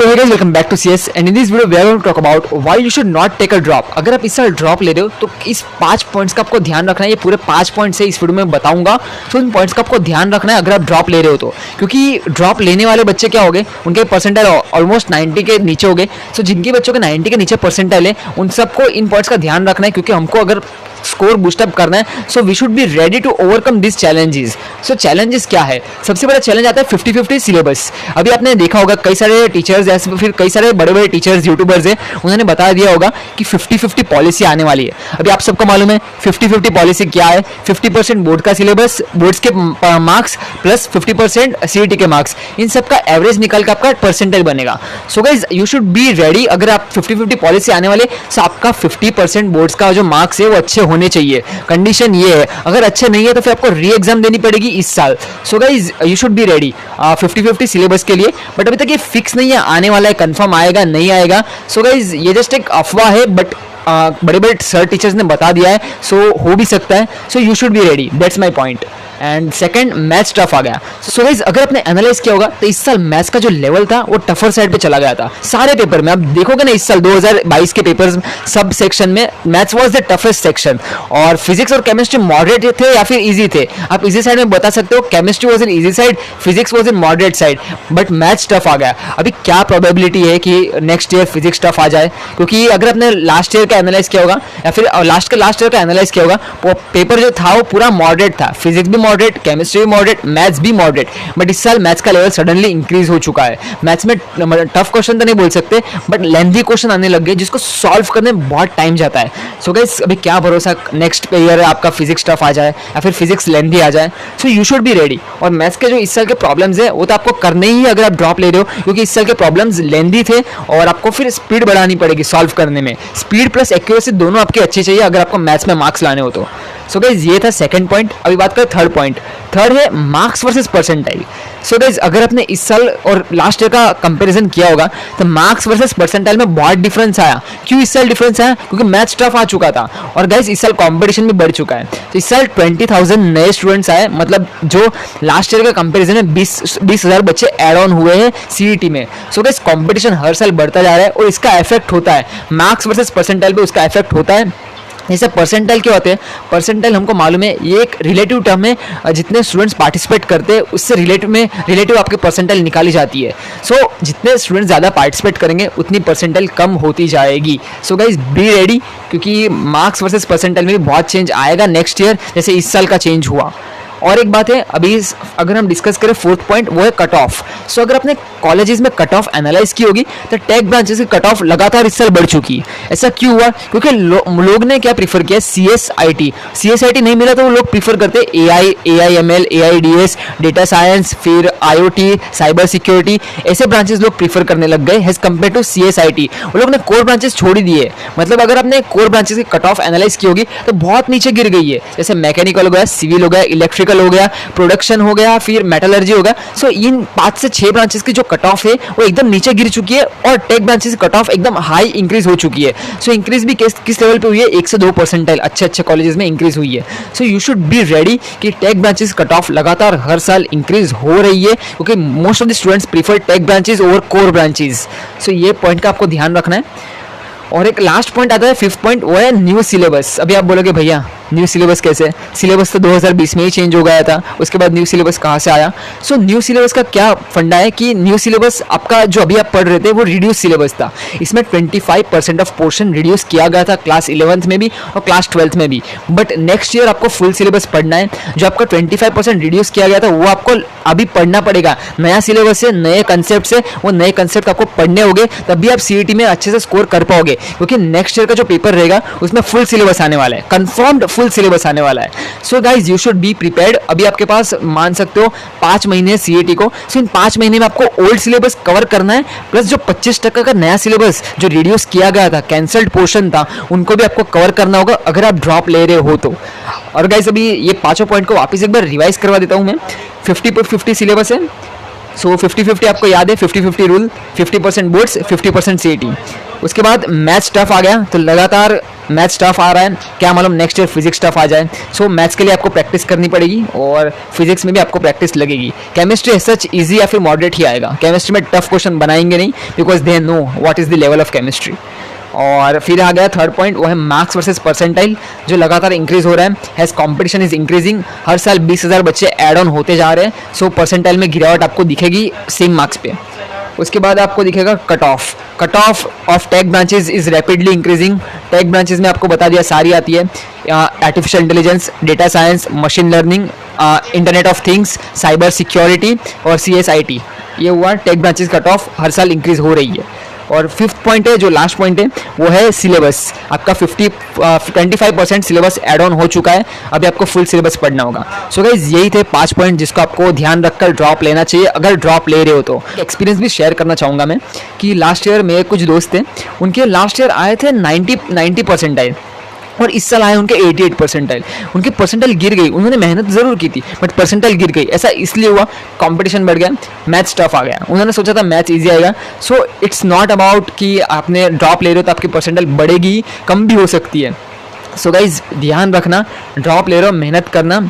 So hey guys, welcome back to CS and in this video we are going to talk about why you should not take a drop. अगर आप इस साल drop ले रहे हो तो इस 5 पॉइंट्स का आपको ध्यान रखना है। ये पूरे 5 पॉइंट्स है इस वीडियो में बताऊंगा, तो इन पॉइंट्स का आपको ध्यान रखना है अगर आप ड्रॉप ले रहे हो तो। क्योंकि ड्रॉप लेने वाले बच्चे क्या हो गए, उनके परसेंटाइल ऑलमोस्ट 90 के नीचे हो गए। सो जिनके बच्चों के 90 के नीचे परसेंटाइल है उन सबको इन पॉइंट्स का ध्यान रखना है, क्योंकि हमको अगर स्कोर बूस्टअप करना है so we should be ready to overcome this challenges. So challenges क्या है? सबसे बड़ा चैलेंज आता है 50-50 सिलेबस। अभी आपने देखा होगा कई सारे टीचर्स या फिर कई सारे बड़े बड़े टीचर्स यूट्यूबर्स हैं, उन्होंने बता दिया होगा कि 50-50 पॉलिसी आने वाली है। अभी आप सबको मालूम है 50-50 पॉलिसी क्या है। 50% बोर्ड का सिलेबस, बोर्ड्स के मार्क्स प्लस 50% CET के मार्क्स, इन सब का एवरेज निकल कर आपका परसेंटेज बनेगा। So guys you should be ready. अगर आप 50-50 पॉलिसी आने वाले तो आपका 50% बोर्ड्स का जो मार्क्स है वो अच्छे होने चाहिए। कंडीशन ये है, अगर अच्छे नहीं है तो फिर आपको री एग्जाम देनी पड़ेगी इस साल। So guys you should be ready 50-50 syllabus के लिए। बट अभी तक ये फिक्स नहीं है, आने वाला है, कंफर्म आएगा नहीं आएगा। सो गाइज ये जस्ट एक अफवाह है, बट बड़े बड़े सर टीचर्स ने बता दिया है, सो हो भी सकता है। So you should be ready, that's my point. And second, maths tough आ गया। सो गाइस अगर आपने एनालाइज किया होगा तो इस साल मैथ्स का जो लेवल था वो टफर साइड पे चला गया था। सारे पेपर में आप देखोगे ना, इस साल 2022 के पेपर्स सब सेक्शन में maths was the toughest section. और फिजिक्स और केमिस्ट्री मॉडरेट थे या फिर इजी थे। आप इजी साइड में बता सकते हो, chemistry was in easy side, physics was in moderate side, but maths tough आ गया। अभी क्या प्रोबेबिलिटी है कि नेक्स्ट ईयर फिजिक्स टफ आ जाए? क्योंकि अगर आपने लास्ट ईयर का एनालाइज किया होगा या फिर लास्ट ईयर का एनालाइज किया होगा, वो पेपर जो था वो पूरा मॉडरेट था। फिजिक्स भी मॉडरेट, केमिस्ट्री भी मॉडरेट, मैथ्स भी मॉडरेट। बट इस साल मैथ्स का लेवल सडनली इंक्रीज हो चुका है। मैथ्स में टफ क्वेश्चन तो नहीं बोल सकते, बट लेंथी क्वेश्चन आने लग गए जिसको सॉल्व करने में बहुत टाइम जाता है। सो गाइस अभी क्या भरोसा नेक्स्ट ईयर आपका फिजिक्स टफ आ जाए या फिर फिजिक्स लेंथी आ जाए। सो यू शुड बी रेडी। और मैथ्स के जो इस साल के प्रॉब्लम्स है वो तो आपको करने ही अगर आप ड्रॉप ले रहे हो, क्योंकि इस साल के प्रॉब्लम्स लेंथी थे और आपको फिर स्पीड बढ़ानी पड़ेगी सॉल्व करने में। स्पीड प्लस एक्यूरेसी दोनों आपकी अच्छी चाहिए अगर आपको मैथ्स में मार्क्स लाने हो तो। सो गाइस ये था सेकंड पॉइंट। अभी बात करें थर्ड पॉइंट। थर्ड है marks versus percentile. So guys अगर आपने इस साल और लास्ट ईयर का कंपैरिजन किया होगा तो मार्क्स वर्सेस परसेंटाइल में बहुत डिफरेंस आया। क्यों इस साल डिफरेंस आया? क्योंकि मैथ्स टफ आ चुका था और गाइस इस साल कंपटीशन भी बढ़ चुका है। तो इस साल 20,000 नए स्टूडेंट्स आए, मतलब जो लास्ट ईयर का कंपैरिजन है 20,000 बच्चे ऐड ऑन हुए हैं CET में। सो गाइस कंपटीशन हर साल बढ़ता जा रहा है और इसका इफेक्ट होता है मार्क्स वर्सेस परसेंटाइल पे, उसका इफेक्ट होता है। जैसे परसेंटाइल क्या होते हैं? परसेंटाइल हमको मालूम है ये एक रिलेटिव टर्म है, जितने स्टूडेंट्स पार्टिसिपेट करते हैं उससे रिलेटिव आपकी परसेंटाइल निकाली जाती है। सो जितने स्टूडेंट्स ज़्यादा पार्टिसिपेट करेंगे उतनी परसेंटाइल कम होती जाएगी। सो गाइस बी रेडी, क्योंकि मार्क्स वर्सेस परसेंटाइल में भी बहुत चेंज आएगा नेक्स्ट ईयर, जैसे इस साल का चेंज हुआ। और एक बात है, अभी अगर हम डिस्कस करें फोर्थ पॉइंट, वो है कट ऑफ। सो अगर आपने कॉलेजेस में कट ऑफ एनालाइज की होगी तो टेक ब्रांचेस की कट ऑफ लगातार इस साल बढ़ चुकी है। ऐसा क्यों हुआ? क्योंकि लोग ने क्या प्रीफर किया? CSIT नहीं मिला तो वो लोग प्रीफर करते AI, AIML, AIDS, data science, फिर IoT, साइबर सिक्योरिटी, ऐसे ब्रांचेस लोग प्रीफर करने लग गए एज कम्पेयर टू CSIT। वो लोग ने कोर ब्रांचेस छोड़ ही दिए। मतलब अगर आपने कोर ब्रांचेस की कट ऑफ एनालाइज की होगी तो बहुत नीचे गिर गई है। जैसे मैकेनिकल हो गया, सिविल हो गया, इलेक्ट्रिकल हो गया, प्रोडक्शन हो गया, फिर मेटलर्जी हो गया। सो इन 5 से 6 ब्रांचेस की जो कट ऑफ है वो एकदम नीचे गिर चुकी है और टेक ब्रांचेस की कट ऑफ एकदम हाई इंक्रीज हो चुकी है। सो इंक्रीज भी किस लेवल पे हुई है? 1 से 2 परसेंटाइल अच्छे कॉलेजेस में इंक्रीज हुई है। So you should be ready कि टेक ब्रांचेस कट ऑफ लगातार हर साल इंक्रीज हो रही है, क्योंकि most of the students prefer tech branches over core branches. So ये पॉइंट का आपको ध्यान रखना है। और एक लास्ट पॉइंट आता है, फिफ्थ पॉइंट, वो है न्यू सिलेबस। अभी आप बोलोगे भैया न्यू सिलेबस कैसे? सिलेबस तो 2020 में ही चेंज हो गया था, उसके बाद न्यू सिलेबस कहाँ से आया? सो न्यू सिलेबस का क्या फंडा है कि न्यू सिलेबस आपका जो अभी आप पढ़ रहे थे वो रिड्यूस सिलेबस था। इसमें 25% ऑफ पोर्शन रिड्यूस किया गया था क्लास 11th में भी और क्लास 12th में भी। बट नेक्स्ट ईयर आपको फुल सिलेबस पढ़ना है। जो आपका 25% रिड्यूस किया गया था वो आपको अभी पढ़ना पड़ेगा। नया सिलेबस से, नए कंसेप्ट से, वो नए कंसेप्ट आपको पढ़ने होंगे, तभी आप CET में अच्छे से स्कोर कर पाओगे। क्योंकि नेक्स्ट ईयर का जो पेपर रहेगा उसमें फुल सिलेबस आने वाला है, कंफर्म्ड फुल सिलेबस आने वाला है। So guys you should be prepared. अभी आपके पास मान सकते हो 5 महीने CET को। सो इन 5 महीने में आपको ओल्ड सिलेबस कवर करना है, प्लस जो 25% का नया सिलेबस जो रिड्यूस किया गया था, कैंसल्ड पोर्शन था, उनको भी आपको कवर करना होगा अगर आप ड्रॉप ले रहे हो तो। और गाइज अभी ये 5 पॉइंट को वापस एक बार रिवाइज करवा देता हूँ मैं। 50-50 सिलेबस है। सो 50-50 आपको याद है, 50-50 रूल, 50% बोर्ड्स, 50% CET। उसके बाद मैथ्स टफ आ गया, तो लगातार मैथ्स टफ आ रहा है, क्या मालूम नेक्स्ट ईयर फिजिक्स टफ आ जाए। सो मैथ्स के लिए आपको प्रैक्टिस करनी पड़ेगी और फिजिक्स में भी आपको प्रैक्टिस लगेगी। केमिस्ट्री सच इजी या फिर मॉडरेट ही आएगा, केमिस्ट्री में टफ क्वेश्चन बनाएंगे नहीं, because they know what is the level of chemistry. और फिर आ गया थर्ड पॉइंट, वो है मार्क्स वर्सेस परसेंटाइल, जो लगातार इंक्रीज हो रहा है। हैज़ कंपटीशन इज इंक्रीजिंग, हर साल 20,000 बच्चे ऐड ऑन होते जा रहे हैं। सो परसेंटाइल में गिरावट आपको दिखेगी सेम मार्क्स पे। उसके बाद आपको दिखेगा cut off of tech branches is rapidly increasing. Tech branches में आपको बता दिया सारी आती है, artificial intelligence, data science, machine learning, internet of things, cyber security और CSIT। ये हुआ टेक ब्रांचेज कट ऑफ हर साल इंक्रीज हो रही है। और फिफ्थ पॉइंट है, जो लास्ट पॉइंट है, वो है सिलेबस। आपका 25% सिलेबस एड ऑन हो चुका है, अभी आपको फुल सिलेबस पढ़ना होगा। सो गाइज यही थे 5 पॉइंट जिसको आपको ध्यान रखकर ड्रॉप लेना चाहिए अगर ड्रॉप ले रहे हो तो। एक्सपीरियंस भी शेयर करना चाहूँगा मैं कि लास्ट ईयर मेरे कुछ दोस्त थे, उनके लास्ट ईयर आए थे 90 परसेंटाइल और इस साल आए उनके 88 परसेंटाइल। उनकी परसेंटाइल गिर गई, उन्होंने मेहनत ज़रूर की थी बट परसेंटाइल गिर गई। ऐसा इसलिए हुआ, कंपटीशन बढ़ गया, मैथ्स टफ आ गया। उन्होंने सोचा था मैथ्स इजी आएगा। सो इट्स नॉट अबाउट कि आपने ड्रॉप ले रहे हो तो आपकी परसेंटाइल बढ़ेगी, कम भी हो सकती है। सो गाइज ध्यान रखना, ड्रॉप ले रहे हो मेहनत करना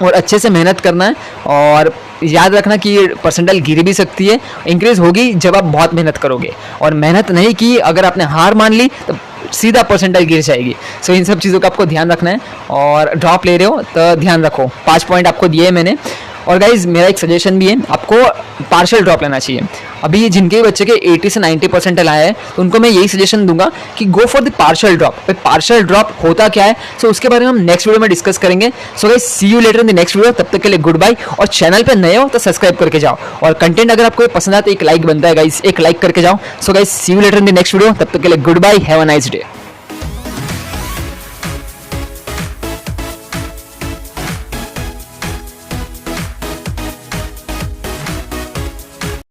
और अच्छे से मेहनत करना है। और याद रखना कि परसेंटाइल गिर भी सकती है, इंक्रीज होगी जब आप बहुत मेहनत करोगे, और मेहनत नहीं की अगर आपने हार मान ली तो सीधा परसेंटाइल गिर जाएगी। सो इन सब चीज़ों का आपको ध्यान रखना है। और ड्रॉप ले रहे हो तो ध्यान रखो, 5 पॉइंट आपको दिए मैंने। और गाइज मेरा एक सजेशन भी है, आपको पार्शियल ड्रॉप लेना चाहिए। अभी जिनके बच्चे के 80 से 90 परसेंटाइल आया है तो उनको मैं यही सजेशन दूंगा कि go for the partial drop. Partial drop होता क्या है, सो उसके बारे में हम नेक्स्ट वीडियो में डिस्कस करेंगे। So guys see you later in the next video, तब तक के लिए गुड बाय। और चैनल पे नए हो तो सब्सक्राइब करके जाओ, और कंटेंट अगर आपको पसंद आता है एक लाइक बनता है गाइज, एक लाइक करके जाओ। So guys see you later in the next video, तब तक के लिए good bye, have a nice day.